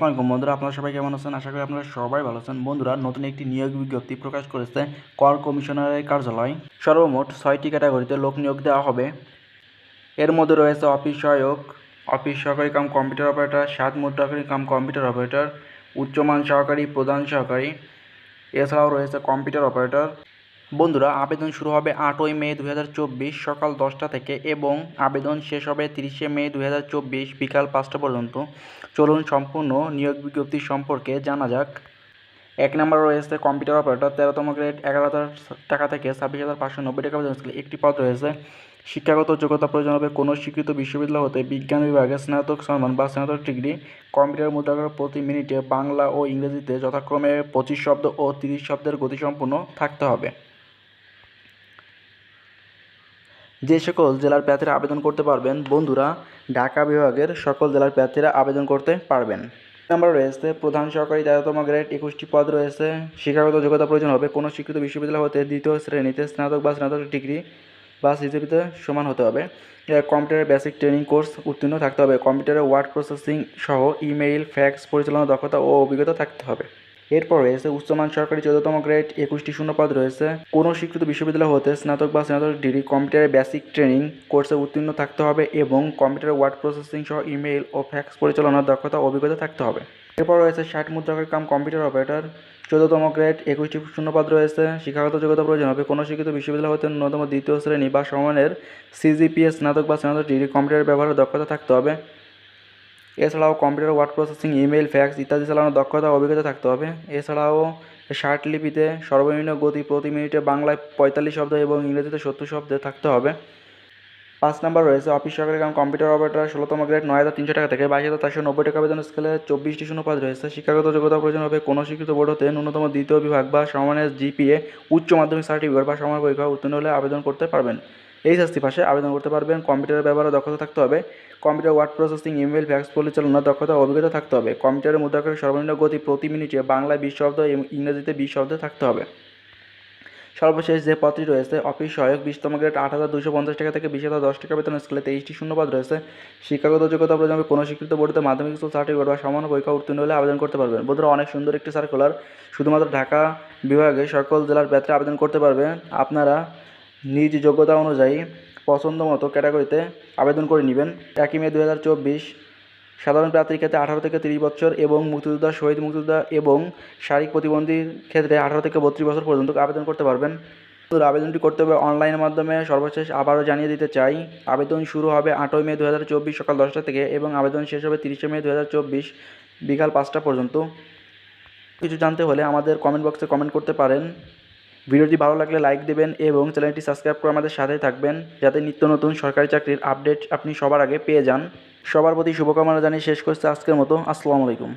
আসসালামু আলাইকুম বন্ধুরা, আপনারা সবাই কেমন আছেন? আশা করি আপনারা সবাই ভালো আছেন। বন্ধুরা, নতুন একটি নিয়োগ বিজ্ঞপ্তি প্রকাশ করেছে কর কমিশনারের কার্যালয়। সর্বমোট 6টি ক্যাটাগরিতে লোক নিয়োগ দেওয়া হবে। এর মধ্যে রয়েছে অফিস সহায়ক, অফিস সহকারী কাম কম্পিউটার অপারেটর, স্বাদ মুদ্রাকারী কাম কম্পিউটার অপারেটর, উচ্চমান সহকারী, প্রধান সহকারী, এছাড়াও রয়েছে কম্পিউটার অপারেটর। বন্ধুরা, আবেদন শুরু হবে 8ই মে 2024 সকাল 10টা থেকে এবং আবেদন শেষ হবে 30শে মে 2024 বিকাল 5টা পর্যন্ত। চলুন সম্পূর্ণ নিয়োগ বিজ্ঞপ্তি সম্পর্কে জানা যাক। 1 নম্বর রয়েছে কম্পিউটার অপারেটর, 13তম গ্রেড, 11,000 টাকা থেকে 26,590 টাকা পর্যন্ত একটি পদ রয়েছে। শিক্ষাগত যোগ্যতা প্রয়োজন হবে কোনো স্বীকৃত বিশ্ববিদ্যালয় হতে বিজ্ঞান বিভাগে স্নাতক সম্মান বা স্নাতক ডিগ্রি। কম্পিউটার মুদ্রাক্ষর প্রতি মিনিটে বাংলা ও ইংরেজিতে যথাক্রমে 25 শব্দ ও 30 শব্দের গতিসম্পন্ন থাকতে হবে। যে সকল জেলার প্রার্থীরা আবেদন করতে পারবেন, বন্ধুরা, ঢাকা বিভাগের সকল জেলার প্রার্থীরা আবেদন করতে পারবেন। নাম্বার রয়েছে প্রধান সহকারী, 13তম গ্রেড, 21টি পদ রয়েছে। শিক্ষাগত যোগ্যতা প্রয়োজন হবে কোনো স্বীকৃত বিশ্ববিদ্যালয় হতে দ্বিতীয় শ্রেণীতে স্নাতক বা স্নাতক ডিগ্রি বা সিজিপিতে সমান হতে হবে। কম্পিউটারের বেসিক ট্রেনিং কোর্স উত্তীর্ণ থাকতে হবে। কম্পিউটারে ওয়ার্ড প্রসেসিং সহ ইমেইল, ফ্যাক্স পরিচালনার দক্ষতা ও অভিজ্ঞতা থাকতে হবে। এরপর রয়েছে উচ্চমান সরকারি, 14তম গ্রেড, 21টি শূন্যপদ রয়েছে। কোনো স্বীকৃত বিশ্ববিদ্যালয় হতে স্নাতক বা স্নাতক ডিগ্রি কম্পিউটারের বেসিক ট্রেনিং কোর্সে উত্তীর্ণ থাকতে হবে এবং কম্পিউটারে ওয়ার্ড প্রসেসিং সহ ইমেইল ও ফ্যাক্স পরিচালনার দক্ষতা ও অভিজ্ঞতা থাকতে হবে। এরপর রয়েছে 60 মুদ্রাক্ষর কাম কম্পিউটার অপারেটর, 14তম গ্রেড, 21টি শূন্যপদ রয়েছে। শিক্ষাগত যোগ্যতা প্রয়োজন হবে কোনো স্বীকৃত বিশ্ববিদ্যালয় হতে ন্যূনতম দ্বিতীয় শ্রেণী বা সমানের সিজিপিএ স্নাতক বা স্নাতক ডিগ্রি কম্পিউটার ব্যবহারের দক্ষতা থাকতে হবে। এছাড়াও computer word processing, email, fax ইত্যাদি চালানোর দক্ষতা ও অভিজ্ঞতা থাকতে হবে। এছাড়াও লিপিতে সর্বনিম্ন গতি প্রতি মিনিটে বাংলায় 45 শব্দ এবং ইংরেজিতে 70 শব্দে থাকতে হবে। 5 নম্বর রয়েছে অফিস সহকারী কাম কম্পিউটার অপারেটর, 16তম গ্রেড, 9,300 টাকা থেকে 22,490 টাকা বেতন স্কেলে 24টি শূন্যপদ রয়েছে। শিক্ষাগত যোগ্যতা প্রয়োজন হবে কোনো স্বীকৃত বোর্ড হতে ন্যূনতম দ্বিতীয় বিভাগ বা সমানের জিপিএ, উচ্চ মাধ্যমিক সার্টিফিকেট বা সমান পরীক্ষা উত্তীর্ণ হলে আবেদন করতে পারবেন। এইচএসসি পাশে আবেদন করতে পারবেন। কম্পিউটারের ব্যবহারে দক্ষতা থাকতে হবে। Computer word processing, email, fax পরিচালনার দক্ষতা ও অভিজ্ঞতা থাকতে হবে। কম্পিউটারের মুদ্রাক্ষরের সর্বনিম্ন গতি প্রতি মিনিটে বাংলায় 20 শব্দ এবং ইংরেজিতে 20 শব্দ থাকতে হবে। সর্বশেষ যে পদটি রয়েছে অফিস সহায়ক, 20তম গ্রেড, 8,250 টাকা থেকে 20,010 টাকা বেতন স্কেলে 23টি শূন্যপদ রয়েছে। শিক্ষাগত যোগ্যতা প্রয়োজন হবে কোনো স্বীকৃত বোর্ডে মাধ্যমিক স্কুল সার্টিফিকেট বা সমান পরীক্ষা উত্তীর্ণ হলে আবেদন করতে পারবেন। বন্ধুরা, অনেক সুন্দর একটি সার্কুলার, শুধুমাত্র ঢাকা বিভাগে সকল জেলার প্রার্থীরা আবেদন করতে পারবেন। আপনারা নিজ যোগ্যতা অনুযায়ী পছন্দ মতো ক্যাটাগরিতে আবেদন করে নেবেন। 1 মে 2024 সাধারণ প্রার্থীর ক্ষেত্রে 18 থেকে 30 বছর এবং মুক্তিযোদ্ধা, শহীদ মুক্তিযোদ্ধা এবং শারীরিক প্রতিবন্ধীর ক্ষেত্রে 18 থেকে 32 বছর পর্যন্ত আবেদন করতে পারবেন। আবেদনটি করতে হবে অনলাইনের মাধ্যমে। সর্বশেষ আবারও জানিয়ে দিতে চাই, আবেদন শুরু হবে 8ই মে 2024 সকাল 10টা থেকে এবং আবেদন শেষ হবে 30শে মে 2024 বিকাল 5টা পর্যন্ত। কিছু জানতে হলে আমাদের কমেন্ট বক্সে কমেন্ট করতে পারেন। ভিডিওটি ভালো লাগলে লাইক দেবেন এবং চ্যানেলটি সাবস্ক্রাইব করে আমাদের সাথেই থাকবেন যাতে নিত্য নতুন সরকারি চাকরির আপডেট আপনি সবার আগে পেয়ে যান। সবার প্রতি শুভকামনা জানিয়ে শেষ করছি আজকের মতো। আসসালামু আলাইকুম।